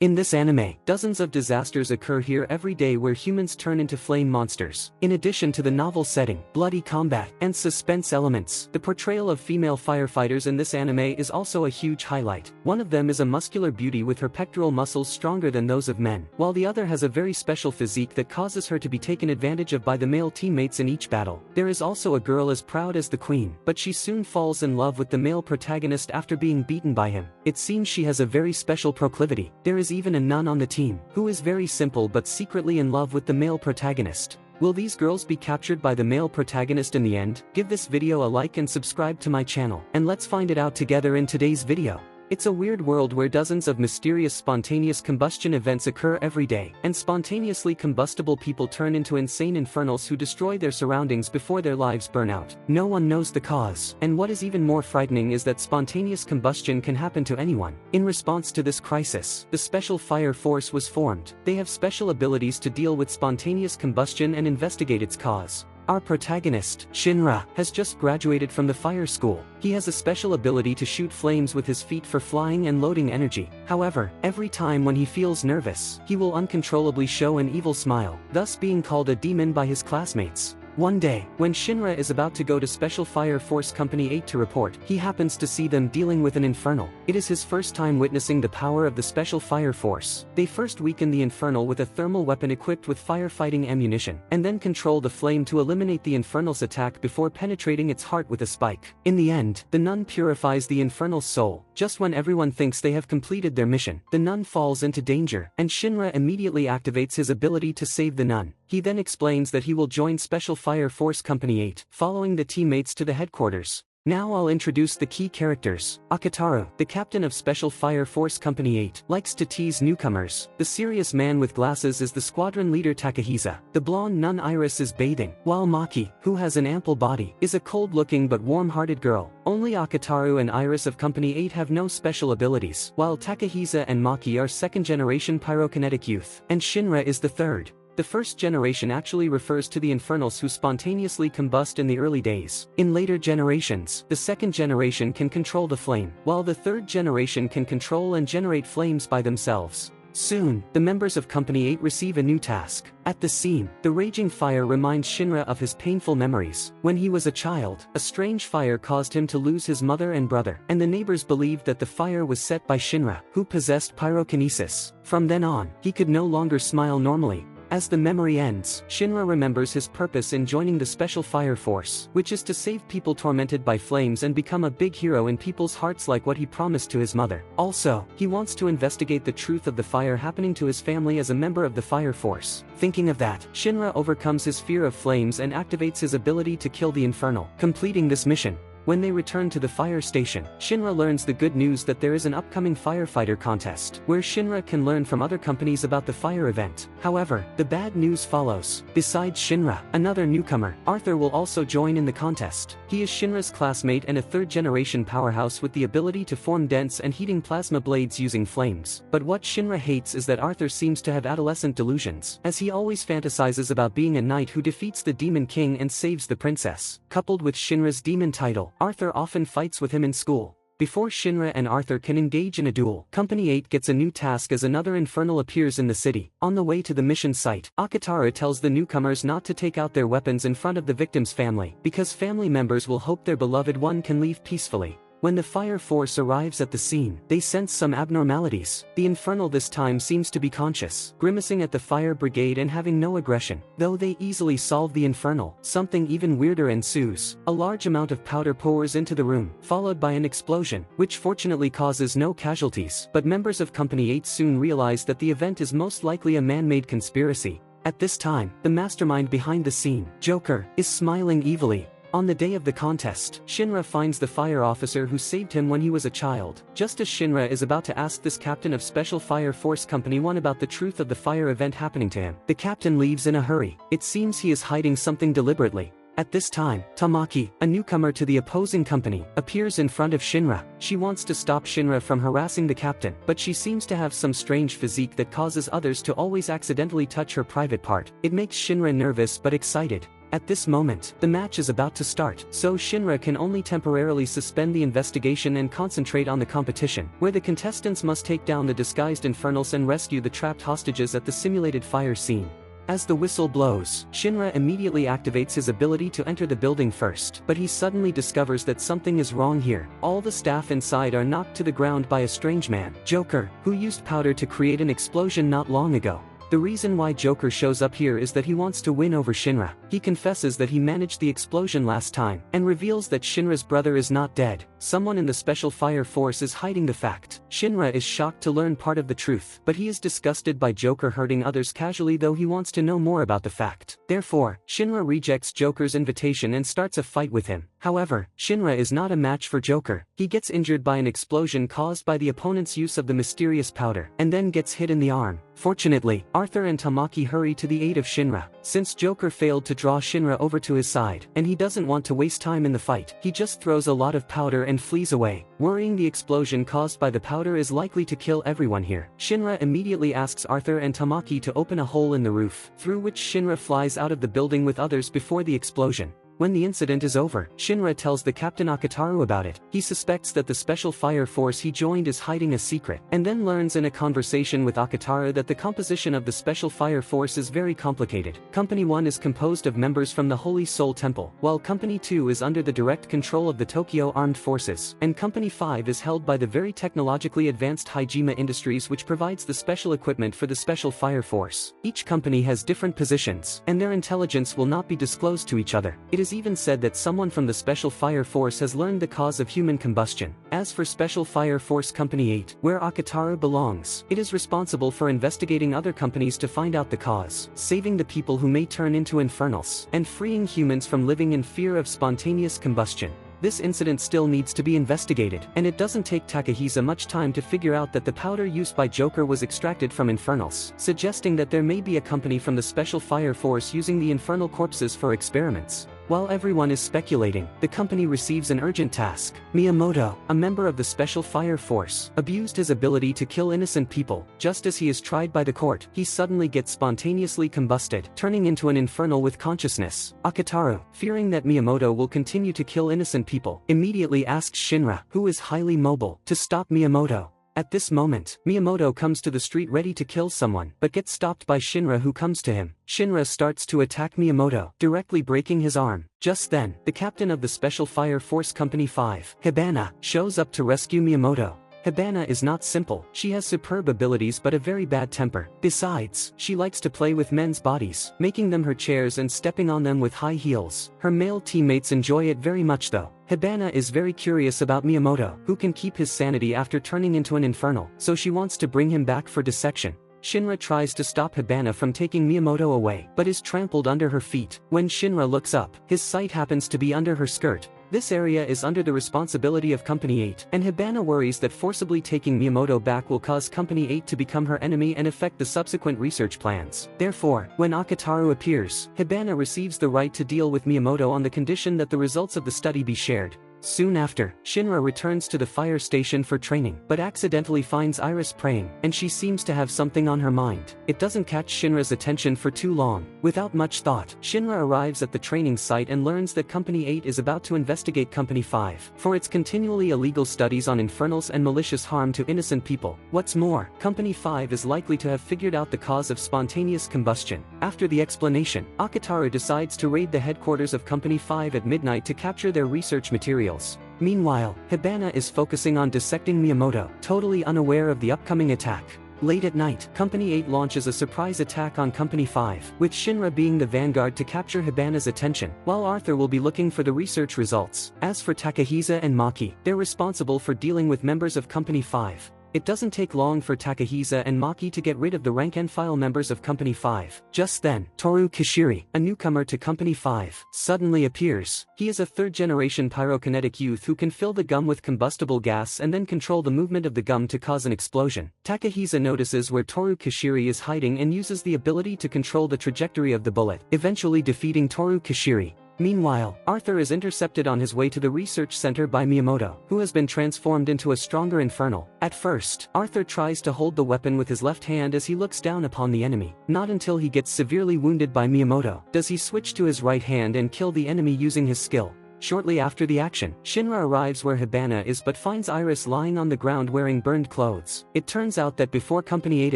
In this anime, dozens of disasters occur here every day where humans turn into flame monsters. In addition to the novel setting, bloody combat, and suspense elements, the portrayal of female firefighters in this anime is also a huge highlight. One of them is a muscular beauty with her pectoral muscles stronger than those of men, while the other has a very special physique that causes her to be taken advantage of by the male teammates in each battle. There is also a girl as proud as the queen, but she soon falls in love with the male protagonist after being beaten by him. It seems she has a very special proclivity. There is even a nun on the team, who is very simple but secretly in love with the male protagonist. Will these girls be captured by the male protagonist in the end? Give this video a like and subscribe to my channel, and let's find it out together in today's video. It's a weird world where dozens of mysterious spontaneous combustion events occur every day, and spontaneously combustible people turn into insane infernals who destroy their surroundings before their lives burn out. No one knows the cause, and what is even more frightening is that spontaneous combustion can happen to anyone. In response to this crisis, the Special Fire Force was formed. They have special abilities to deal with spontaneous combustion and investigate its cause. Our protagonist, Shinra, has just graduated from the fire school. He has a special ability to shoot flames with his feet for flying and loading energy. However, every time when he feels nervous, he will uncontrollably show an evil smile, thus being called a demon by his classmates. One day, when Shinra is about to go to Special Fire Force Company 8 to report, he happens to see them dealing with an infernal. It is his first time witnessing the power of the Special Fire Force. They first weaken the infernal with a thermal weapon equipped with firefighting ammunition, and then control the flame to eliminate the infernal's attack before penetrating its heart with a spike. In the end, the nun purifies the infernal's soul. Just when everyone thinks they have completed their mission, the nun falls into danger, and Shinra immediately activates his ability to save the nun. He then explains that he will join Special Fire Force Company 8, following the teammates to the headquarters. Now I'll introduce the key characters. Akataru, the captain of Special Fire Force Company 8, likes to tease newcomers. The serious man with glasses is the squadron leader Takahisa. The blonde nun Iris is bathing, while Maki, who has an ample body, is a cold-looking but warm-hearted girl. Only Akataru and Iris of Company 8 have no special abilities, while Takahisa and Maki are second-generation pyrokinetic youth, and Shinra is the third. The first generation actually refers to the infernals who spontaneously combust in the early days. In later generations, the second generation can control the flame, while the third generation can control and generate flames by themselves. Soon, the members of Company 8 receive a new task. At the scene, the raging fire reminds Shinra of his painful memories. When he was a child, a strange fire caused him to lose his mother and brother, and the neighbors believed that the fire was set by Shinra, who possessed pyrokinesis. From then on, he could no longer smile normally. As the memory ends, Shinra remembers his purpose in joining the Special Fire Force, which is to save people tormented by flames and become a big hero in people's hearts like what he promised to his mother. Also, he wants to investigate the truth of the fire happening to his family as a member of the Fire Force. Thinking of that, Shinra overcomes his fear of flames and activates his ability to kill the infernal, completing this mission. When they return to the fire station, Shinra learns the good news that there is an upcoming firefighter contest, where Shinra can learn from other companies about the fire event. However, the bad news follows. Besides Shinra, another newcomer, Arthur, will also join in the contest. He is Shinra's classmate and a third-generation powerhouse with the ability to form dense and heating plasma blades using flames. But what Shinra hates is that Arthur seems to have adolescent delusions, as he always fantasizes about being a knight who defeats the Demon King and saves the princess. Coupled with Shinra's demon title, Arthur often fights with him in school. Before Shinra and Arthur can engage in a duel, Company 8 gets a new task as another infernal appears in the city. On the way to the mission site, Akataru tells the newcomers not to take out their weapons in front of the victim's family, because family members will hope their beloved one can leave peacefully. When the fire force arrives at the scene, they sense some abnormalities. The infernal this time seems to be conscious, grimacing at the fire brigade and having no aggression. Though they easily solve the infernal, something even weirder ensues. A large amount of powder pours into the room, followed by an explosion, which fortunately causes no casualties. But members of Company 8 soon realize that the event is most likely a man-made conspiracy. At this time, the mastermind behind the scene, Joker, is smiling evilly. On the day of the contest, Shinra finds the fire officer who saved him when he was a child. Just as Shinra is about to ask this captain of Special Fire Force Company 1 about the truth of the fire event happening to him, the captain leaves in a hurry. It seems he is hiding something deliberately. At this time, Tamaki, a newcomer to the opposing company, appears in front of Shinra. She wants to stop Shinra from harassing the captain, but she seems to have some strange physique that causes others to always accidentally touch her private part. It makes Shinra nervous but excited. At this moment, the match is about to start, so Shinra can only temporarily suspend the investigation and concentrate on the competition, where the contestants must take down the disguised infernals and rescue the trapped hostages at the simulated fire scene. As the whistle blows, Shinra immediately activates his ability to enter the building first, but he suddenly discovers that something is wrong here. All the staff inside are knocked to the ground by a strange man, Joker, who used powder to create an explosion not long ago. The reason why Joker shows up here is that he wants to win over Shinra. He confesses that he managed the explosion last time, and reveals that Shinra's brother is not dead. Someone in the Special Fire Force is hiding the fact. Shinra is shocked to learn part of the truth, but he is disgusted by Joker hurting others casually, though he wants to know more about the fact. Therefore, Shinra rejects Joker's invitation and starts a fight with him. However, Shinra is not a match for Joker. He gets injured by an explosion caused by the opponent's use of the mysterious powder, and then gets hit in the arm. Fortunately, Arthur and Tamaki hurry to the aid of Shinra. Since Joker failed to draw Shinra over to his side, and he doesn't want to waste time in the fight, he just throws a lot of powder and flees away. Worrying the explosion caused by the powder is likely to kill everyone here, Shinra immediately asks Arthur and Tamaki to open a hole in the roof, through which Shinra flies out of the building with others before the explosion. When the incident is over, Shinra tells the Captain Akataru about it. He suspects that the Special Fire Force he joined is hiding a secret, and then learns in a conversation with Akataru that the composition of the Special Fire Force is very complicated. Company 1 is composed of members from the Holy Soul Temple, while Company 2 is under the direct control of the Tokyo Armed Forces, and Company 5 is held by the very technologically advanced Hijima Industries, which provides the special equipment for the Special Fire Force. Each company has different positions, and their intelligence will not be disclosed to each other. It is even said that someone from the Special Fire Force has learned the cause of human combustion. As for Special Fire Force Company 8, where Akataru belongs, it is responsible for investigating other companies to find out the cause, saving the people who may turn into infernals, and freeing humans from living in fear of spontaneous combustion. This incident still needs to be investigated, and it doesn't take Takahisa much time to figure out that the powder used by Joker was extracted from infernals, suggesting that there may be a company from the Special Fire Force using the infernal corpses for experiments. While everyone is speculating, the company receives an urgent task. Miyamoto, a member of the Special Fire Force, abused his ability to kill innocent people. Just as he is tried by the court, he suddenly gets spontaneously combusted, turning into an infernal with consciousness. Akataru, fearing that Miyamoto will continue to kill innocent people, immediately asks Shinra, who is highly mobile, to stop Miyamoto. At this moment, Miyamoto comes to the street ready to kill someone, but gets stopped by Shinra, who comes to him. Shinra starts to attack Miyamoto, directly breaking his arm. Just then, the captain of the Special Fire Force Company 5, Hibana, shows up to rescue Miyamoto. Hibana is not simple, she has superb abilities but a very bad temper. Besides, she likes to play with men's bodies, making them her chairs and stepping on them with high heels. Her male teammates enjoy it very much though. Hibana is very curious about Miyamoto, who can keep his sanity after turning into an infernal, so she wants to bring him back for dissection. Shinra tries to stop Hibana from taking Miyamoto away, but is trampled under her feet. When Shinra looks up, his sight happens to be under her skirt. This area is under the responsibility of Company 8, and Hibana worries that forcibly taking Miyamoto back will cause Company 8 to become her enemy and affect the subsequent research plans. Therefore, when Akataru appears, Hibana receives the right to deal with Miyamoto on the condition that the results of the study be shared. Soon after, Shinra returns to the fire station for training, but accidentally finds Iris praying, and she seems to have something on her mind. It doesn't catch Shinra's attention for too long. Without much thought, Shinra arrives at the training site and learns that Company 8 is about to investigate Company 5 for its continually illegal studies on infernals and malicious harm to innocent people. What's more, Company 5 is likely to have figured out the cause of spontaneous combustion. After the explanation, Akataru decides to raid the headquarters of Company 5 at midnight to capture their research materials. Meanwhile, Hibana is focusing on dissecting Miyamoto, totally unaware of the upcoming attack. Late at night, Company 8 launches a surprise attack on Company 5, with Shinra being the vanguard to capture Hibana's attention, while Arthur will be looking for the research results. As for Takahisa and Maki, they're responsible for dealing with members of Company 5. It doesn't take long for Takahisa and Maki to get rid of the rank-and-file members of Company 5. Just then, Toru Kishiri, a newcomer to Company 5, suddenly appears. He is a third-generation pyrokinetic youth who can fill the gum with combustible gas and then control the movement of the gum to cause an explosion. Takahisa notices where Toru Kishiri is hiding and uses the ability to control the trajectory of the bullet, eventually defeating Toru Kishiri. Meanwhile, Arthur is intercepted on his way to the research center by Miyamoto, who has been transformed into a stronger infernal. At first, Arthur tries to hold the weapon with his left hand as he looks down upon the enemy. Not until he gets severely wounded by Miyamoto does he switch to his right hand and kill the enemy using his skill. Shortly after the action, Shinra arrives where Hibana is but finds Iris lying on the ground wearing burned clothes. It turns out that before Company 8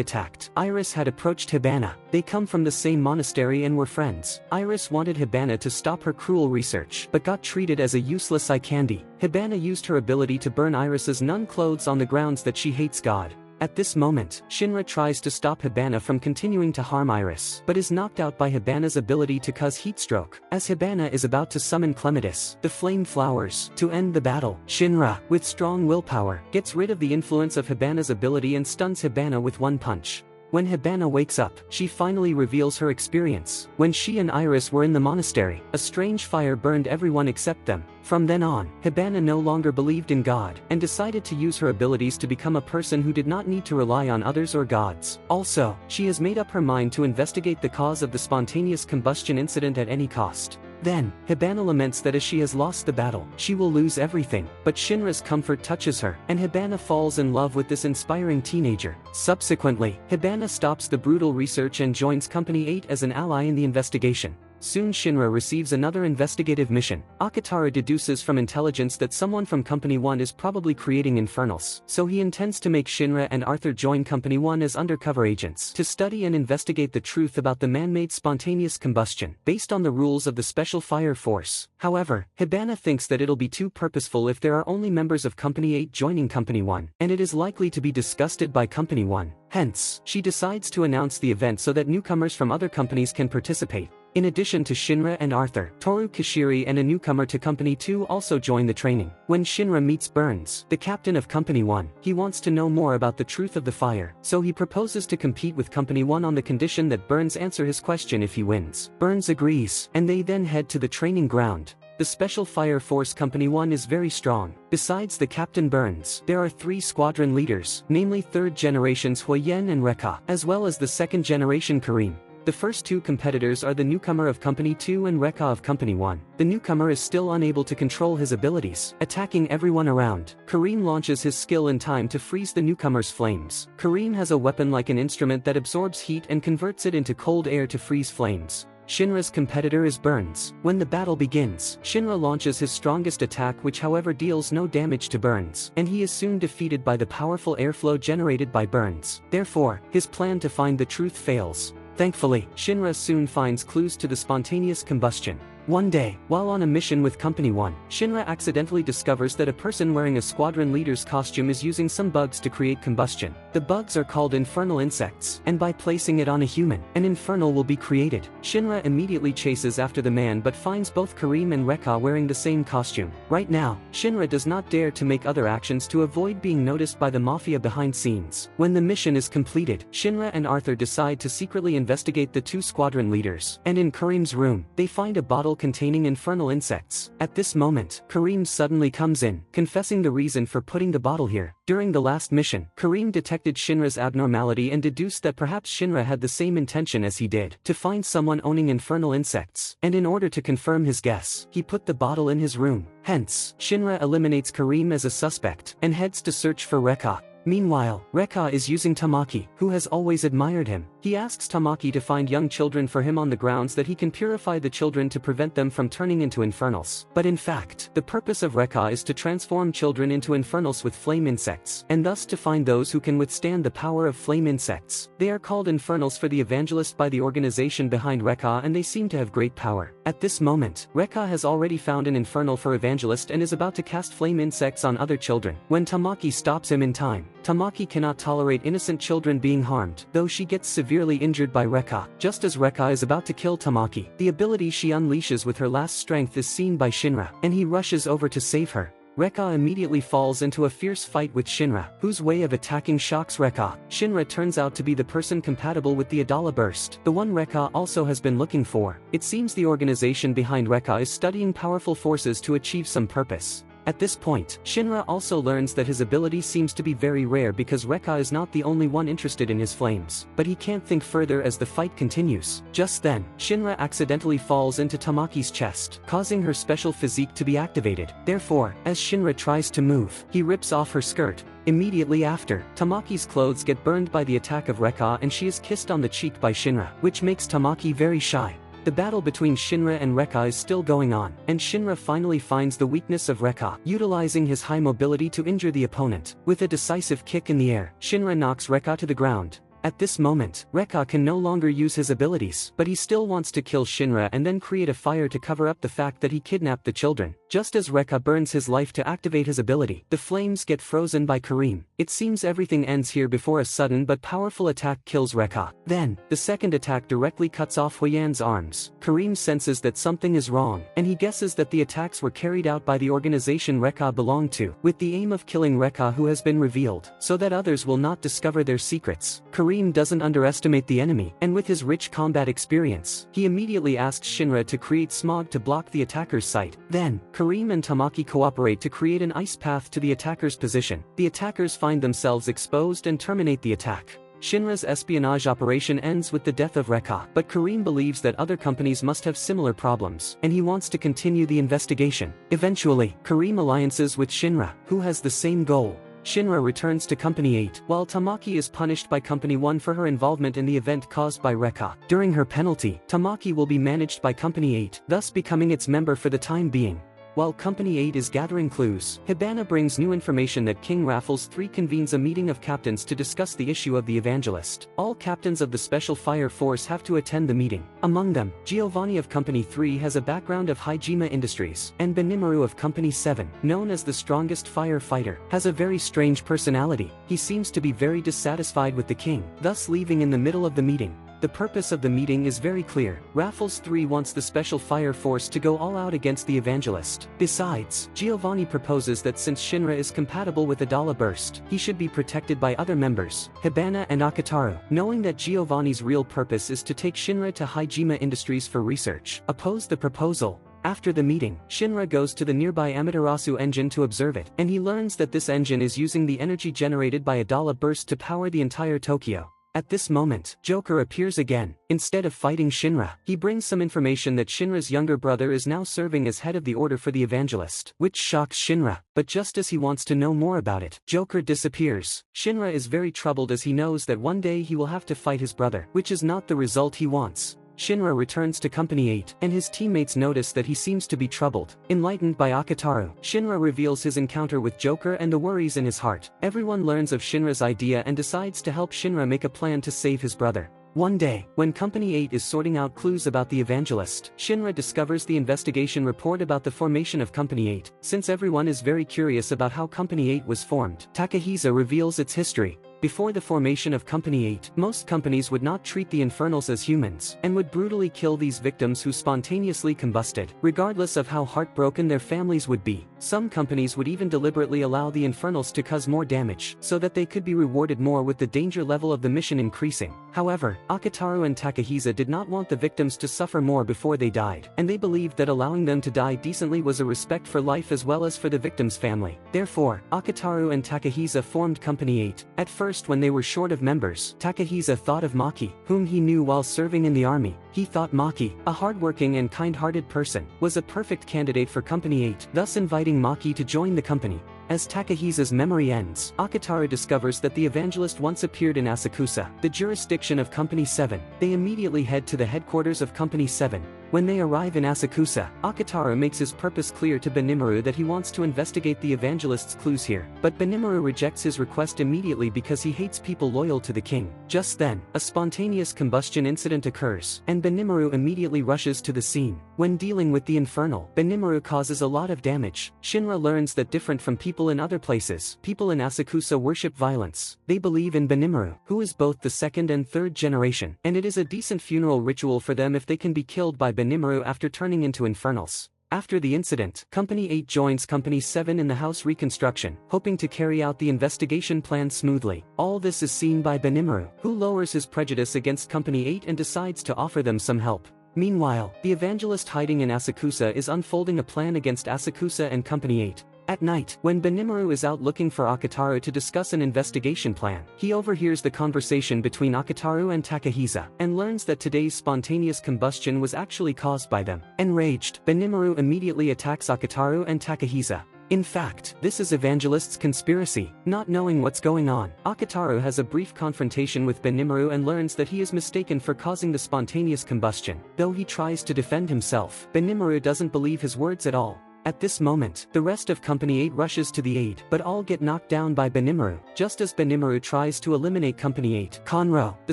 attacked, Iris had approached Hibana. They come from the same monastery and were friends. Iris wanted Hibana to stop her cruel research, but got treated as a useless eye candy. Hibana used her ability to burn Iris's nun clothes on the grounds that she hates God. At this moment, Shinra tries to stop Hibana from continuing to harm Iris, but is knocked out by Hibana's ability to cause heatstroke. As Hibana is about to summon Clematis, the flame flowers, to end the battle, Shinra, with strong willpower, gets rid of the influence of Hibana's ability and stuns Hibana with one punch. When Hibana wakes up, she finally reveals her experience. When she and Iris were in the monastery, a strange fire burned everyone except them. From then on, Hibana no longer believed in God, and decided to use her abilities to become a person who did not need to rely on others or gods. Also, she has made up her mind to investigate the cause of the spontaneous combustion incident at any cost. Then, Hibana laments that as she has lost the battle, she will lose everything, but Shinra's comfort touches her, and Hibana falls in love with this inspiring teenager. Subsequently, Hibana stops the brutal research and joins Company 8 as an ally in the investigation. Soon Shinra receives another investigative mission. Akatara deduces from intelligence that someone from Company 1 is probably creating infernals, so he intends to make Shinra and Arthur join Company 1 as undercover agents to study and investigate the truth about the man-made spontaneous combustion, based on the rules of the Special Fire Force. However, Hibana thinks that it'll be too purposeful if there are only members of Company 8 joining Company 1, and it is likely to be disgusted by Company 1. Hence, she decides to announce the event so that newcomers from other companies can participate. In addition to Shinra and Arthur, Toru Kishiri and a newcomer to Company 2 also join the training. When Shinra meets Burns, the captain of Company 1, he wants to know more about the truth of the fire, so he proposes to compete with Company 1 on the condition that Burns answer his question if he wins. Burns agrees, and they then head to the training ground. The Special Fire Force Company 1 is very strong. Besides the Captain Burns, there are 3 squadron leaders, namely 3rd generations Huoyen and Rekka, as well as the 2nd generation Kareem. The first 2 competitors are the newcomer of Company 2 and Rekka of Company 1. The newcomer is still unable to control his abilities, attacking everyone around. Kareem launches his skill in time to freeze the newcomer's flames. Kareem has a weapon like an instrument that absorbs heat and converts it into cold air to freeze flames. Shinra's competitor is Burns. When the battle begins, Shinra launches his strongest attack, which however deals no damage to Burns, and he is soon defeated by the powerful airflow generated by Burns. Therefore, his plan to find the truth fails. Thankfully, Shinra soon finds clues to the spontaneous combustion. One day, while on a mission with Company 1, Shinra accidentally discovers that a person wearing a squadron leader's costume is using some bugs to create combustion. The bugs are called infernal insects, and by placing it on a human, an infernal will be created. Shinra immediately chases after the man but finds both Kareem and Rekka wearing the same costume. Right now, Shinra does not dare to make other actions to avoid being noticed by the mafia behind scenes. When the mission is completed, Shinra and Arthur decide to secretly investigate the 2 squadron leaders, and in Kareem's room, they find a bottle containing infernal insects. At this moment, Kareem suddenly comes in, confessing the reason for putting the bottle here. During the last mission, Kareem detected Shinra's abnormality and deduced that perhaps Shinra had the same intention as he did, to find someone owning infernal insects, and in order to confirm his guess, he put the bottle in his room. Hence, Shinra eliminates Kareem as a suspect, and heads to search for Rekka. Meanwhile, Rekka is using Tamaki, who has always admired him. He asks Tamaki to find young children for him on the grounds that he can purify the children to prevent them from turning into infernals. But in fact, the purpose of Rekka is to transform children into infernals with flame insects, and thus to find those who can withstand the power of flame insects. They are called infernals for the evangelist by the organization behind Rekka, and they seem to have great power. At this moment, Rekka has already found an infernal for evangelist and is about to cast flame insects on other children, when Tamaki stops him in time. Tamaki cannot tolerate innocent children being harmed, though she gets severely injured by Rekka. Just as Rekka is about to kill Tamaki, the ability she unleashes with her last strength is seen by Shinra, and he rushes over to save her. Rekka immediately falls into a fierce fight with Shinra, whose way of attacking shocks Rekka. Shinra turns out to be the person compatible with the Adala burst, the one Rekka also has been looking for. It seems the organization behind Rekka is studying powerful forces to achieve some purpose. At this point, Shinra also learns that his ability seems to be very rare because Rekka is not the only one interested in his flames. But he can't think further as the fight continues. Just then, Shinra accidentally falls into Tamaki's chest, causing her special physique to be activated. Therefore, as Shinra tries to move, he rips off her skirt. Immediately after, Tamaki's clothes get burned by the attack of Rekka and she is kissed on the cheek by Shinra, which makes Tamaki very shy. The battle between Shinra and Rekka is still going on, and Shinra finally finds the weakness of Rekka, utilizing his high mobility to injure the opponent. With a decisive kick in the air, Shinra knocks Rekka to the ground. At this moment, Rekka can no longer use his abilities, but he still wants to kill Shinra and then create a fire to cover up the fact that he kidnapped the children. Just as Rekka burns his life to activate his ability, the flames get frozen by Kareem. It seems everything ends here before a sudden but powerful attack kills Rekka. Then, the second attack directly cuts off Huiyan's arms. Kareem senses that something is wrong, and he guesses that the attacks were carried out by the organization Rekka belonged to, with the aim of killing Rekka, who has been revealed, so that others will not discover their secrets. Kareem doesn't underestimate the enemy, and with his rich combat experience, he immediately asks Shinra to create smog to block the attacker's sight. Then, Kareem and Tamaki cooperate to create an ice path to the attacker's position. The attackers find themselves exposed and terminate the attack. Shinra's espionage operation ends with the death of Rekka, but Kareem believes that other companies must have similar problems, and he wants to continue the investigation. Eventually, Kareem alliances with Shinra, who has the same goal. Shinra returns to Company 8, while Tamaki is punished by Company 1 for her involvement in the event caused by Rekka. During her penalty, Tamaki will be managed by Company 8, thus becoming its member for the time being. While Company 8 is gathering clues, Hibana brings new information that King Raffles III convenes a meeting of captains to discuss the issue of the evangelist. All captains of the Special Fire Force have to attend the meeting. Among them, Giovanni of Company 3 has a background of Hijima Industries, and Benimaru of Company 7, known as the strongest firefighter, has a very strange personality. He seems to be very dissatisfied with the king, thus leaving in the middle of the meeting. The purpose of the meeting is very clear. Raffles III wants the Special Fire Force to go all out against the evangelist. Besides, Giovanni proposes that since Shinra is compatible with Adala Burst, he should be protected by other members, Hibana and Akataru. Knowing that Giovanni's real purpose is to take Shinra to Hijima Industries for research, oppose the proposal. After the meeting, Shinra goes to the nearby Amaterasu engine to observe it, and he learns that this engine is using the energy generated by Adala Burst to power the entire Tokyo. At this moment, Joker appears again. Instead of fighting Shinra, he brings some information that Shinra's younger brother is now serving as head of the Order for the Evangelist, which shocks Shinra. But just as he wants to know more about it, Joker disappears. Shinra is very troubled as he knows that one day he will have to fight his brother, which is not the result he wants. Shinra returns to Company 8, and his teammates notice that he seems to be troubled. Enlightened by Akataru, Shinra reveals his encounter with Joker and the worries in his heart. Everyone learns of Shinra's idea and decides to help Shinra make a plan to save his brother. One day, when Company 8 is sorting out clues about the evangelist, Shinra discovers the investigation report about the formation of Company 8. Since everyone is very curious about how Company 8 was formed, Takahisa reveals its history. Before the formation of Company 8, most companies would not treat the infernals as humans, and would brutally kill these victims who spontaneously combusted, regardless of how heartbroken their families would be. Some companies would even deliberately allow the infernals to cause more damage, so that they could be rewarded more with the danger level of the mission increasing. However, Akataru and Takahisa did not want the victims to suffer more before they died, and they believed that allowing them to die decently was a respect for life as well as for the victim's family. Therefore, Akataru and Takahisa formed Company 8. At first, when they were short of members, Takahisa thought of Maki, whom he knew while serving in the army. He thought Maki, a hardworking and kind-hearted person, was a perfect candidate for Company 8, thus inviting Maki to join the company. As Takahisa's memory ends, Akataru discovers that the evangelist once appeared in Asakusa, the jurisdiction of Company 7. They immediately head to the headquarters of Company 7. When they arrive in Asakusa, Akataru makes his purpose clear to Benimaru that he wants to investigate the evangelist's clues here, but Benimaru rejects his request immediately because he hates people loyal to the king. Just then, a spontaneous combustion incident occurs, and Benimaru immediately rushes to the scene. When dealing with the infernal, Benimaru causes a lot of damage. Shinra learns that different from people in other places, people in Asakusa worship violence. They believe in Benimaru, who is both the second and third generation, and it is a decent funeral ritual for them if they can be killed by Benimaru after turning into infernals. After the incident, Company 8 joins Company 7 in the house reconstruction, hoping to carry out the investigation plan smoothly. All this is seen by Benimaru, who lowers his prejudice against Company 8 and decides to offer them some help. Meanwhile, the evangelist hiding in Asakusa is unfolding a plan against Asakusa and Company 8. At night, when Benimaru is out looking for Akutaro to discuss an investigation plan, he overhears the conversation between Akutaro and Takahisa, and learns that today's spontaneous combustion was actually caused by them. Enraged, Benimaru immediately attacks Akutaro and Takahisa. In fact, this is Evangelist's conspiracy. Not knowing what's going on, Akutaro has a brief confrontation with Benimaru and learns that he is mistaken for causing the spontaneous combustion. Though he tries to defend himself, Benimaru doesn't believe his words at all. At this moment, the rest of Company 8 rushes to the aid, but all get knocked down by Benimaru. Just as Benimaru tries to eliminate Company 8, Conro, the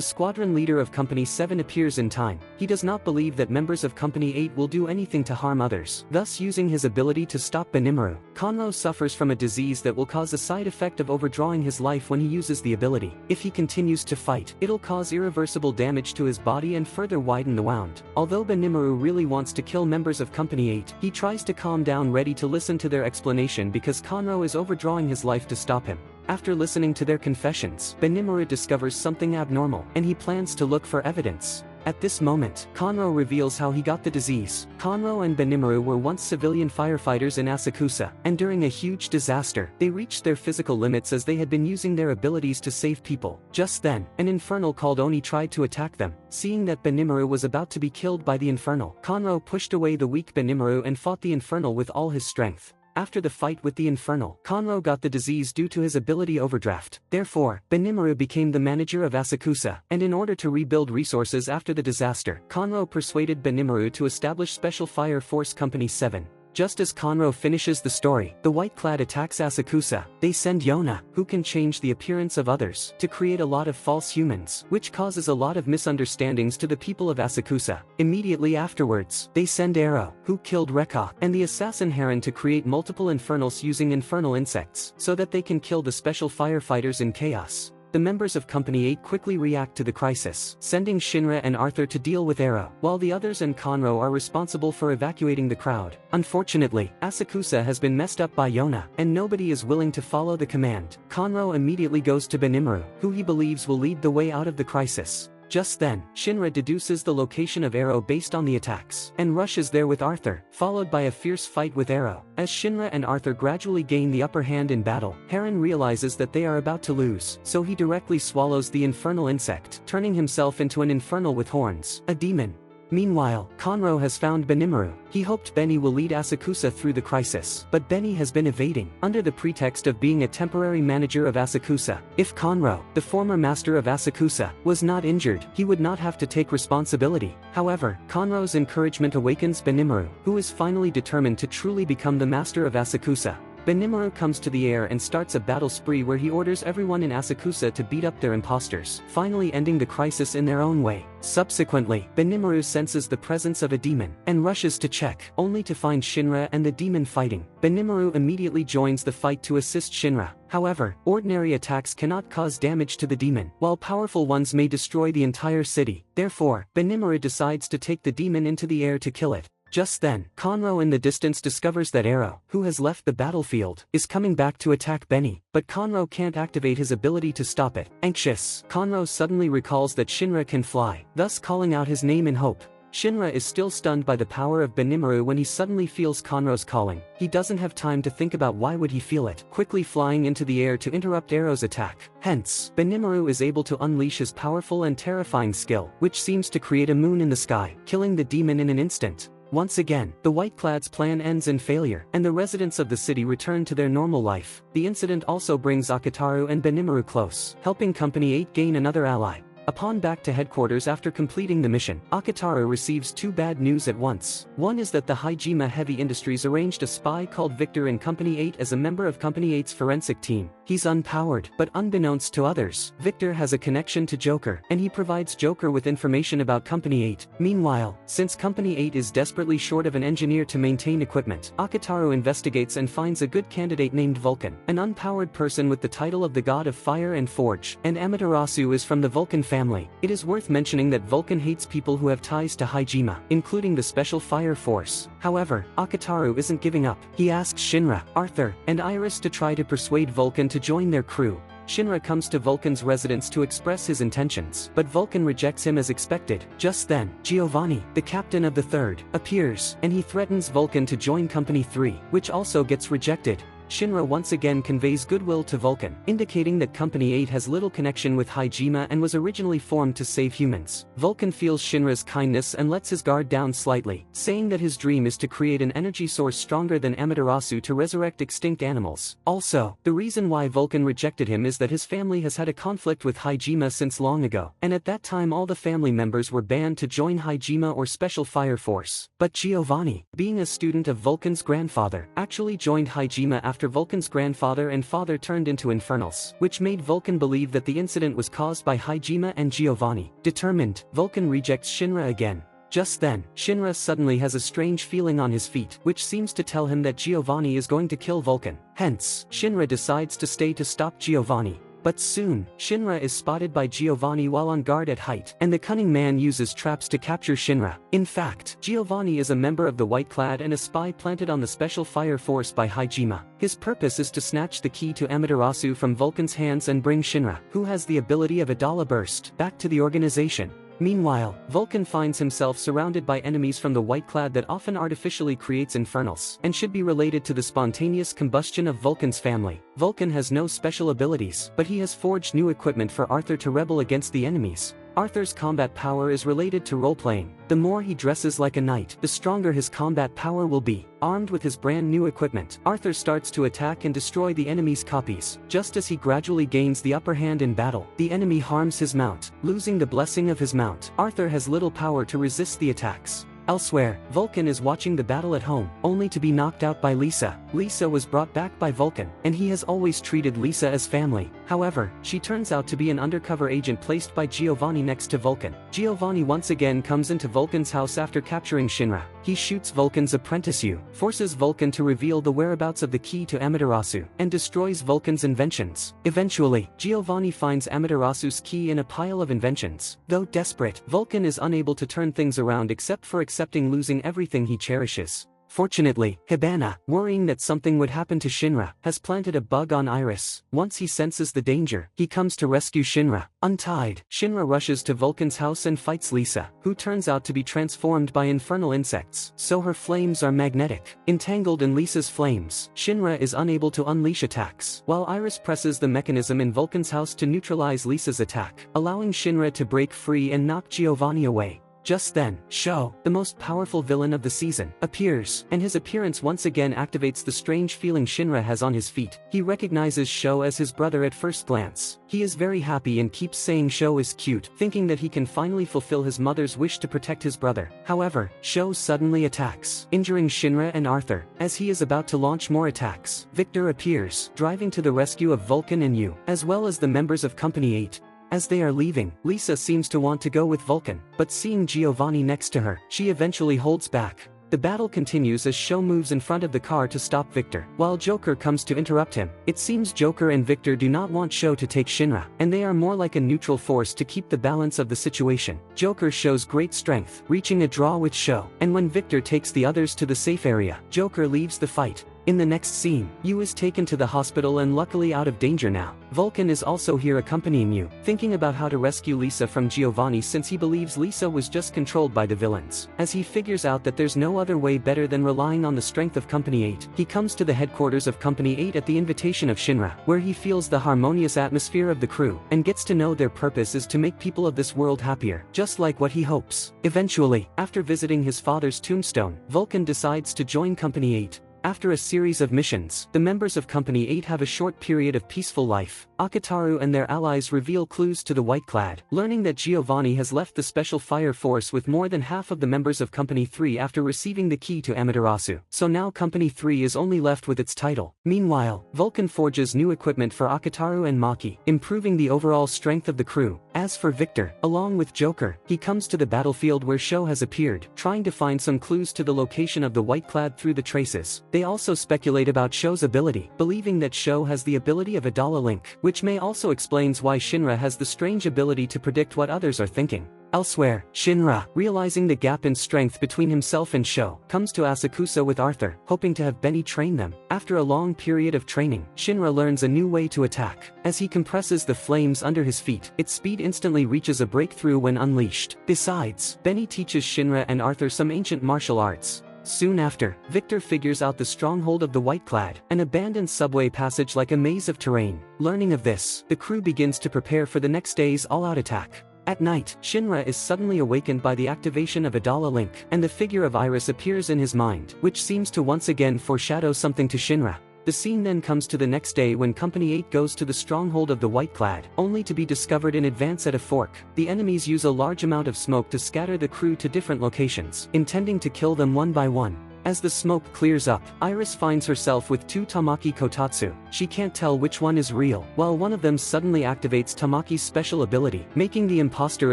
squadron leader of Company 7, appears in time. He does not believe that members of Company 8 will do anything to harm others, thus using his ability to stop Benimaru. Conro suffers from a disease that will cause a side effect of overdrawing his life when he uses the ability. If he continues to fight, it'll cause irreversible damage to his body and further widen the wound. Although Benimaru really wants to kill members of Company 8, he tries to calm down, ready to listen to their explanation because Conro is overdrawing his life to stop him. After listening to their confessions, Benimaru discovers something abnormal, and he plans to look for evidence. At this moment, Conro reveals how he got the disease. Conro and Benimaru were once civilian firefighters in Asakusa, and during a huge disaster, they reached their physical limits as they had been using their abilities to save people. Just then, an infernal called Oni tried to attack them. Seeing that Benimaru was about to be killed by the infernal, Conro pushed away the weak Benimaru and fought the infernal with all his strength. After the fight with the infernal, Conro got the disease due to his ability overdraft. Therefore, Benimaru became the manager of Asakusa, and in order to rebuild resources after the disaster, Conro persuaded Benimaru to establish Special Fire Force Company 7. Just as Conro finishes the story, the White Clad attacks Asakusa. They send Yona, who can change the appearance of others, to create a lot of false humans, which causes a lot of misunderstandings to the people of Asakusa. Immediately afterwards, they send Arrow, who killed Rekka, and the assassin Heron to create multiple infernals using infernal insects, so that they can kill the special firefighters in chaos. The members of Company 8 quickly react to the crisis, sending Shinra and Arthur to deal with Arrow, while the others and Conro are responsible for evacuating the crowd. Unfortunately, Asakusa has been messed up by Yona, and nobody is willing to follow the command. Conro immediately goes to Benimaru, who he believes will lead the way out of the crisis. Just then, Shinra deduces the location of Arrow based on the attacks, and rushes there with Arthur, followed by a fierce fight with Arrow. As Shinra and Arthur gradually gain the upper hand in battle, Heron realizes that they are about to lose, so he directly swallows the infernal insect, turning himself into an infernal with horns, a demon. Meanwhile, Conro has found Benimaru. He hoped Benny will lead Asakusa through the crisis, but Benny has been evading, under the pretext of being a temporary manager of Asakusa. If Conro, the former master of Asakusa, was not injured, he would not have to take responsibility. However, Conro's encouragement awakens Benimaru, who is finally determined to truly become the master of Asakusa. Benimaru comes to the air and starts a battle spree where he orders everyone in Asakusa to beat up their imposters, finally ending the crisis in their own way. Subsequently, Benimaru senses the presence of a demon, and rushes to check, only to find Shinra and the demon fighting. Benimaru immediately joins the fight to assist Shinra. However, ordinary attacks cannot cause damage to the demon, while powerful ones may destroy the entire city. Therefore, Benimaru decides to take the demon into the air to kill it. Just then, Conro in the distance discovers that Arrow, who has left the battlefield, is coming back to attack Benny, but Conro can't activate his ability to stop it. Anxious, Conro suddenly recalls that Shinra can fly, thus calling out his name in hope. Shinra is still stunned by the power of Benimaru when he suddenly feels Conro's calling. He doesn't have time to think about why would he feel it, quickly flying into the air to interrupt Arrow's attack. Hence, Benimaru is able to unleash his powerful and terrifying skill, which seems to create a moon in the sky, killing the demon in an instant. Once again, the White-Clad's plan ends in failure, and the residents of the city return to their normal life. The incident also brings Akutaro and Benimaru close, helping Company 8 gain another ally. Upon back to headquarters after completing the mission, Akutaro receives two bad news at once. One is that the Hijima Heavy Industries arranged a spy called Victor in Company 8 as a member of Company 8's forensic team. He's unpowered, but unbeknownst to others, Victor has a connection to Joker, and he provides Joker with information about Company 8. Meanwhile, since Company 8 is desperately short of an engineer to maintain equipment, Akutaro investigates and finds a good candidate named Vulcan, an unpowered person with the title of the God of Fire and Forge, and Amaterasu is from the Vulcan family. It is worth mentioning that Vulcan hates people who have ties to Hijima, including the Special Fire Force. However, Akutaro isn't giving up. He asks Shinra, Arthur, and Iris to try to persuade Vulcan to join their crew. Shinra comes to Vulcan's residence to express his intentions, but Vulcan rejects him as expected. Just then, Giovanni, the captain of the 3rd, appears, and he threatens Vulcan to join Company 3, which also gets rejected. Shinra once again conveys goodwill to Vulcan, indicating that Company 8 has little connection with Hajime and was originally formed to save humans. Vulcan feels Shinra's kindness and lets his guard down slightly, saying that his dream is to create an energy source stronger than Amaterasu to resurrect extinct animals. Also, the reason why Vulcan rejected him is that his family has had a conflict with Hajime since long ago, and at that time all the family members were banned to join Hajime or Special Fire Force. But Giovanni, being a student of Vulcan's grandfather, actually joined Hajime after Vulcan's grandfather and father turned into infernals, which made Vulcan believe that the incident was caused by Hajime and Giovanni. Determined, Vulcan rejects Shinra again. Just then, Shinra suddenly has a strange feeling on his feet, which seems to tell him that Giovanni is going to kill Vulcan. Hence, Shinra decides to stay to stop Giovanni. But soon, Shinra is spotted by Giovanni while on guard at height, and the cunning man uses traps to capture Shinra. In fact, Giovanni is a member of the White Clad and a spy planted on the Special Fire Force by Hajime. His purpose is to snatch the key to Amaterasu from Vulcan's hands and bring Shinra, who has the ability of Adala Burst, back to the organization. Meanwhile, Vulcan finds himself surrounded by enemies from the White Clad that often artificially creates infernals, and should be related to the spontaneous combustion of Vulcan's family. Vulcan has no special abilities, but he has forged new equipment for Arthur to rebel against the enemies. Arthur's combat power is related to role-playing. The more he dresses like a knight, the stronger his combat power will be. Armed with his brand new equipment, Arthur starts to attack and destroy the enemy's copies. Just as he gradually gains the upper hand in battle, the enemy harms his mount. Losing the blessing of his mount, Arthur has little power to resist the attacks. Elsewhere, Vulcan is watching the battle at home, only to be knocked out by Lisa. Lisa was brought back by Vulcan, and he has always treated Lisa as family. However, she turns out to be an undercover agent placed by Giovanni next to Vulcan. Giovanni once again comes into Vulcan's house after capturing Shinra. He shoots Vulcan's apprentice Yu, forces Vulcan to reveal the whereabouts of the key to Amaterasu, and destroys Vulcan's inventions. Eventually, Giovanni finds Amaterasu's key in a pile of inventions. Though desperate, Vulcan is unable to turn things around except for accepting losing everything he cherishes. Fortunately, Hibana, worrying that something would happen to Shinra, has planted a bug on Iris. Once he senses the danger, he comes to rescue Shinra. Untied, Shinra rushes to Vulcan's house and fights Lisa, who turns out to be transformed by infernal insects, so her flames are magnetic. Entangled in Lisa's flames, Shinra is unable to unleash attacks, while Iris presses the mechanism in Vulcan's house to neutralize Lisa's attack, allowing Shinra to break free and knock Giovanni away. Just then, Sho, the most powerful villain of the season, appears, and his appearance once again activates the strange feeling Shinra has on his feet. He recognizes Sho as his brother at first glance. He is very happy and keeps saying Sho is cute, thinking that he can finally fulfill his mother's wish to protect his brother. However, Sho suddenly attacks, injuring Shinra and Arthur. As he is about to launch more attacks, Victor appears, driving to the rescue of Vulcan and Yu, as well as the members of Company 8. As they are leaving, Lisa seems to want to go with Vulcan, but seeing Giovanni next to her, she eventually holds back. The battle continues as Sho moves in front of the car to stop Victor, while Joker comes to interrupt him. It seems Joker and Victor do not want Sho to take Shinra, and they are more like a neutral force to keep the balance of the situation. Joker shows great strength, reaching a draw with Sho, and when Victor takes the others to the safe area, Joker leaves the fight. In the next scene, Yu is taken to the hospital and luckily out of danger now. Vulcan is also here accompanying Yu, thinking about how to rescue Lisa from Giovanni since he believes Lisa was just controlled by the villains. As he figures out that there's no other way better than relying on the strength of Company 8, he comes to the headquarters of Company 8 at the invitation of Shinra, where he feels the harmonious atmosphere of the crew, and gets to know their purpose is to make people of this world happier, just like what he hopes. Eventually, after visiting his father's tombstone, Vulcan decides to join Company 8. After a series of missions, the members of Company 8 have a short period of peaceful life. Akitaru and their allies reveal clues to the White Clad, learning that Giovanni has left the Special Fire Force with more than half of the members of Company 3 after receiving the key to Amaterasu. So now Company 3 is only left with its title. Meanwhile, Vulcan forges new equipment for Akitaru and Maki, improving the overall strength of the crew. As for Victor, along with Joker, he comes to the battlefield where Sho has appeared, trying to find some clues to the location of the White Clad through the traces. They also speculate about Sho's ability, believing that Sho has the ability of Adala Link, which may also explains why Shinra has the strange ability to predict what others are thinking. Elsewhere, Shinra, realizing the gap in strength between himself and Sho, comes to Asakusa with Arthur, hoping to have Benny train them. After a long period of training, Shinra learns a new way to attack. As he compresses the flames under his feet, its speed instantly reaches a breakthrough when unleashed. Besides, Benny teaches Shinra and Arthur some ancient martial arts. Soon after, Victor figures out the stronghold of the White-Clad, an abandoned subway passage like a maze of terrain. Learning of this, the crew begins to prepare for the next day's all-out attack. At night, Shinra is suddenly awakened by the activation of Adala Link, and the figure of Iris appears in his mind, which seems to once again foreshadow something to Shinra. The scene then comes to the next day when Company 8 goes to the stronghold of the White-Clad, only to be discovered in advance at a fork. The enemies use a large amount of smoke to scatter the crew to different locations, intending to kill them one by one. As the smoke clears up, Iris finds herself with two Tamaki Kotatsu. She can't tell which one is real, while one of them suddenly activates Tamaki's special ability, making the imposter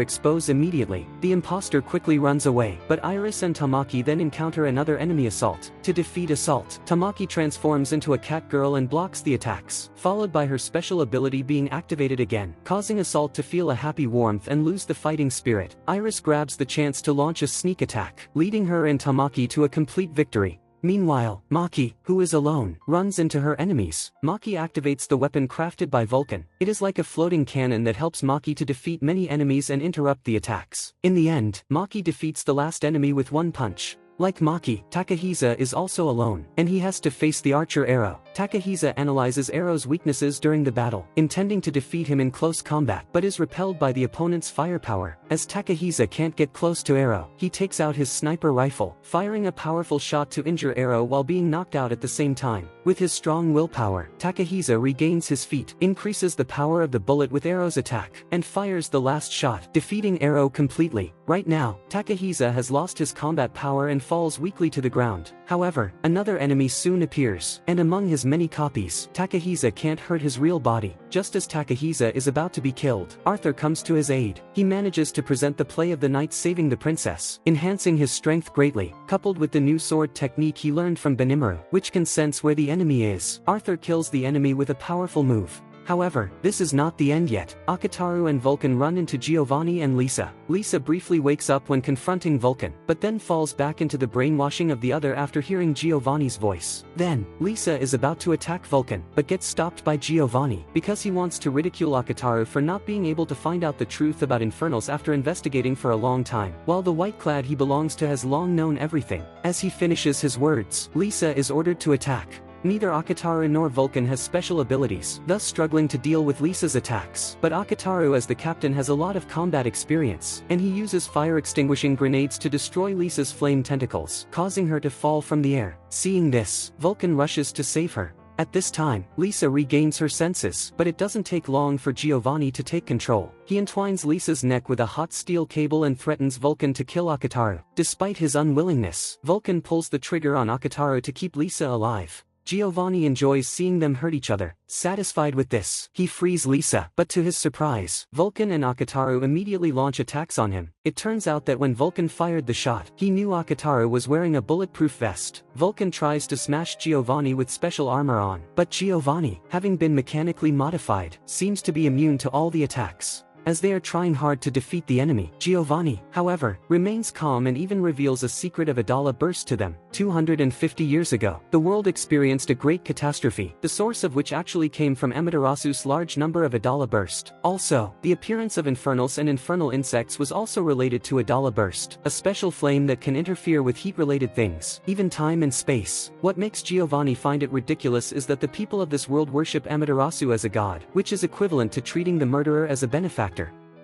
expose immediately. The imposter quickly runs away, but Iris and Tamaki then encounter another enemy Assault. To defeat Assault, Tamaki transforms into a cat girl and blocks the attacks, followed by her special ability being activated again, causing Assault to feel a happy warmth and lose the fighting spirit. Iris grabs the chance to launch a sneak attack, leading her and Tamaki to a complete victory. Meanwhile, Maki, who is alone, runs into her enemies. Maki activates the weapon crafted by Vulcan. It is like a floating cannon that helps Maki to defeat many enemies and interrupt the attacks. In the end, Maki defeats the last enemy with one punch. Like Maki, Takahisa is also alone, and he has to face the archer Arrow. Takahisa analyzes Arrow's weaknesses during the battle, intending to defeat him in close combat, but is repelled by the opponent's firepower. As Takahisa can't get close to Arrow, he takes out his sniper rifle, firing a powerful shot to injure Arrow while being knocked out at the same time. With his strong willpower, Takahisa regains his feet, increases the power of the bullet with Arrow's attack, and fires the last shot, defeating Arrow completely. Right now, Takahisa has lost his combat power and falls weakly to the ground. However, another enemy soon appears, and among his many copies, Takahisa can't hurt his real body. Just as Takahisa is about to be killed, Arthur comes to his aid. He manages to present the play of the night saving the princess, enhancing his strength greatly, coupled with the new sword technique he learned from Benimaru, which can sense where the enemy is. Arthur kills the enemy with a powerful move. However, this is not the end yet. Akitaru and Vulcan run into Giovanni and Lisa. Lisa briefly wakes up when confronting Vulcan, but then falls back into the brainwashing of the other after hearing Giovanni's voice. Then, Lisa is about to attack Vulcan, but gets stopped by Giovanni, because he wants to ridicule Akitaru for not being able to find out the truth about Infernals after investigating for a long time, while the White-Clad he belongs to has long known everything. As he finishes his words, Lisa is ordered to attack. Neither Akitaru nor Vulcan has special abilities, thus struggling to deal with Lisa's attacks. But Akitaru as the captain has a lot of combat experience, and he uses fire-extinguishing grenades to destroy Lisa's flame tentacles, causing her to fall from the air. Seeing this, Vulcan rushes to save her. At this time, Lisa regains her senses, but it doesn't take long for Giovanni to take control. He entwines Lisa's neck with a hot steel cable and threatens Vulcan to kill Akitaru. Despite his unwillingness, Vulcan pulls the trigger on Akitaru to keep Lisa alive. Giovanni enjoys seeing them hurt each other. Satisfied with this, he frees Lisa, but to his surprise, Vulcan and Akitaru immediately launch attacks on him. It turns out that when Vulcan fired the shot, he knew Akitaru was wearing a bulletproof vest. Vulcan tries to smash Giovanni with special armor on, but Giovanni, having been mechanically modified, seems to be immune to all the attacks. As they are trying hard to defeat the enemy, Giovanni, however, remains calm and even reveals a secret of Adala burst to them. 250 years ago, the world experienced a great catastrophe, the source of which actually came from Amaterasu's large number of Adala burst. Also, the appearance of infernals and infernal insects was also related to Adala burst, a special flame that can interfere with heat-related things, even time and space. What makes Giovanni find it ridiculous is that the people of this world worship Amaterasu as a god, which is equivalent to treating the murderer as a benefactor.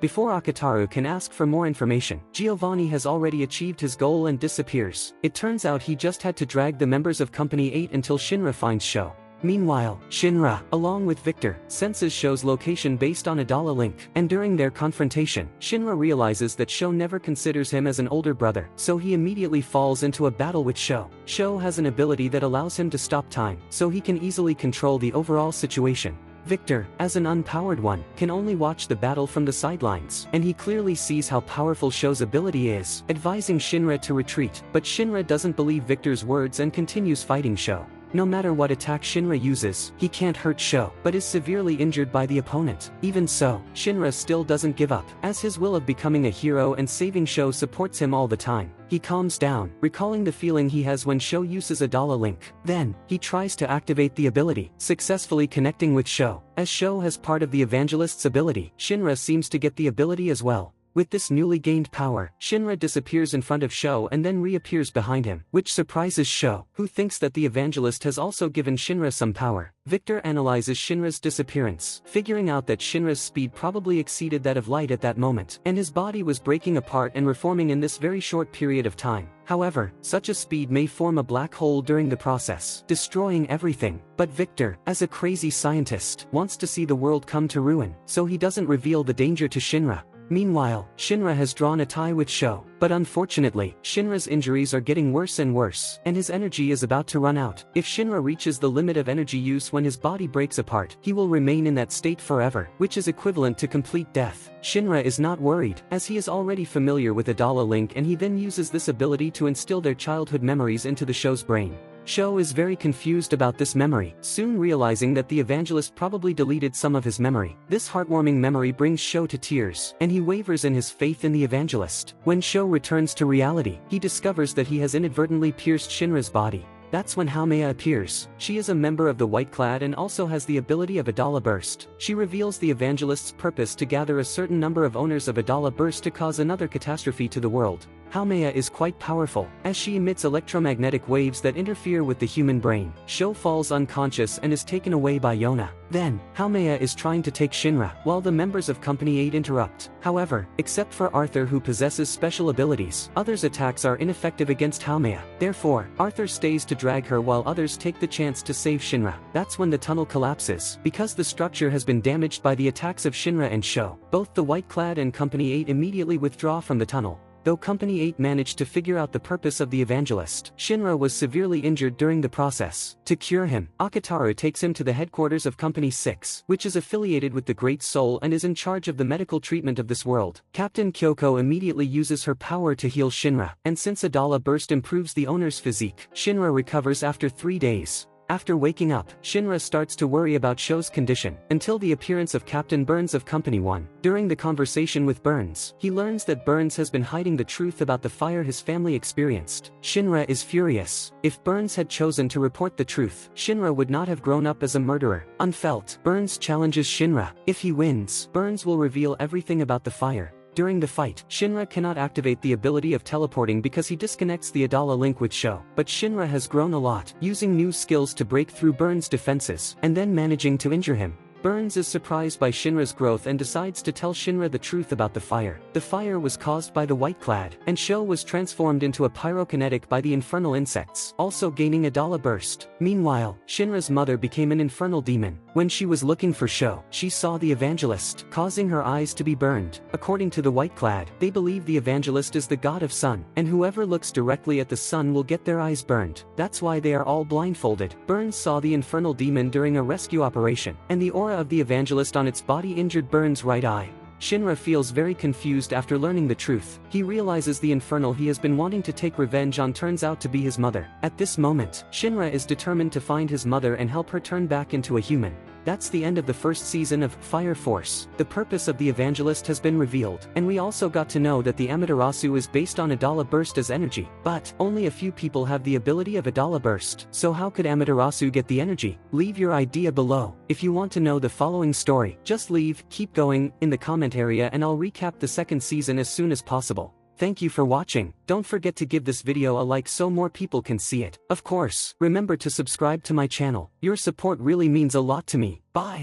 Before Akitaru can ask for more information, Giovanni has already achieved his goal and disappears. It turns out he just had to drag the members of Company 8 until Shinra finds Sho. Meanwhile, Shinra, along with Victor, senses Sho's location based on Adala Link, and during their confrontation, Shinra realizes that Sho never considers him as an older brother, so he immediately falls into a battle with Sho. Sho has an ability that allows him to stop time, so he can easily control the overall situation. Victor, as an unpowered one, can only watch the battle from the sidelines, and he clearly sees how powerful Sho's ability is, advising Shinra to retreat, but Shinra doesn't believe Victor's words and continues fighting Sho. No matter what attack Shinra uses, he can't hurt Sho, but is severely injured by the opponent. Even so, Shinra still doesn't give up, as his will of becoming a hero and saving Sho supports him all the time. He calms down, recalling the feeling he has when Sho uses Adala Link. Then, he tries to activate the ability, successfully connecting with Sho. As Sho has part of the evangelist's ability, Shinra seems to get the ability as well. With this newly gained power, Shinra disappears in front of Sho and then reappears behind him, which surprises Sho, who thinks that the evangelist has also given Shinra some power. Victor analyzes Shinra's disappearance, figuring out that Shinra's speed probably exceeded that of light at that moment, and his body was breaking apart and reforming in this very short period of time. However, such a speed may form a black hole during the process, destroying everything. But Victor, as a crazy scientist, wants to see the world come to ruin, so he doesn't reveal the danger to Shinra. Meanwhile, Shinra has drawn a tie with Sho, but unfortunately, Shinra's injuries are getting worse and worse, and his energy is about to run out. If Shinra reaches the limit of energy use when his body breaks apart, he will remain in that state forever, which is equivalent to complete death. Shinra is not worried, as he is already familiar with Adala Link, and he then uses this ability to instill their childhood memories into the Sho's brain. Sho is very confused about this memory, soon realizing that the evangelist probably deleted some of his memory. This heartwarming memory brings Sho to tears, and he wavers in his faith in the evangelist. When Sho returns to reality, he discovers that he has inadvertently pierced Shinra's body. That's when Haumea appears. She is a member of the White Clad and also has the ability of Adala Burst. She reveals the evangelist's purpose to gather a certain number of owners of Adala Burst to cause another catastrophe to the world. Haumea is quite powerful, as she emits electromagnetic waves that interfere with the human brain. Sho falls unconscious and is taken away by Yona. Then, Haumea is trying to take Shinra, while the members of Company 8 interrupt. However, except for Arthur, who possesses special abilities, others' attacks are ineffective against Haumea. Therefore, Arthur stays to drag her while others take the chance to save Shinra. That's when the tunnel collapses, because the structure has been damaged by the attacks of Shinra and Sho. Both the White Clad and Company 8 immediately withdraw from the tunnel. Though Company 8 managed to figure out the purpose of the evangelist, Shinra was severely injured during the process. To cure him, Akataru takes him to the headquarters of Company 6, which is affiliated with the Great Soul and is in charge of the medical treatment of this world. Captain Kyoko immediately uses her power to heal Shinra, and since Adala Burst improves the owner's physique, Shinra recovers after 3 days. After waking up, Shinra starts to worry about Sho's condition, until the appearance of Captain Burns of Company 1. During the conversation with Burns, he learns that Burns has been hiding the truth about the fire his family experienced. Shinra is furious. If Burns had chosen to report the truth, Shinra would not have grown up as a murderer. Unfelt, Burns challenges Shinra. If he wins, Burns will reveal everything about the fire. During the fight, Shinra cannot activate the ability of teleporting because he disconnects the Adala link with Sho. But Shinra has grown a lot, using new skills to break through Burns' defenses, and then managing to injure him. Burns is surprised by Shinra's growth and decides to tell Shinra the truth about the fire. The fire was caused by the White Clad, and Sho was transformed into a pyrokinetic by the infernal insects, also gaining Adala Burst. Meanwhile, Shinra's mother became an infernal demon. When she was looking for Sho, she saw the evangelist, causing her eyes to be burned. According to the White Clad, they believe the evangelist is the god of sun, and whoever looks directly at the sun will get their eyes burned. That's why they are all blindfolded. Burns saw the infernal demon during a rescue operation, and the aura of the evangelist on its body injured Burns' right eye. Shinra feels very confused after learning the truth. He realizes the infernal he has been wanting to take revenge on turns out to be his mother. At this moment, Shinra is determined to find his mother and help her turn back into a human. That's the end of the first season of Fire Force. The purpose of the evangelist has been revealed, and we also got to know that the Amaterasu is based on Adala Burst as energy. But only a few people have the ability of Adala Burst, so how could Amaterasu get the energy? Leave your idea below. If you want to know the following story, just keep going in the comment area, and I'll recap the second season as soon as possible. Thank you for watching. Don't forget to give this video a like so more people can see it. Of course, remember to subscribe to my channel. Your support really means a lot to me. Bye.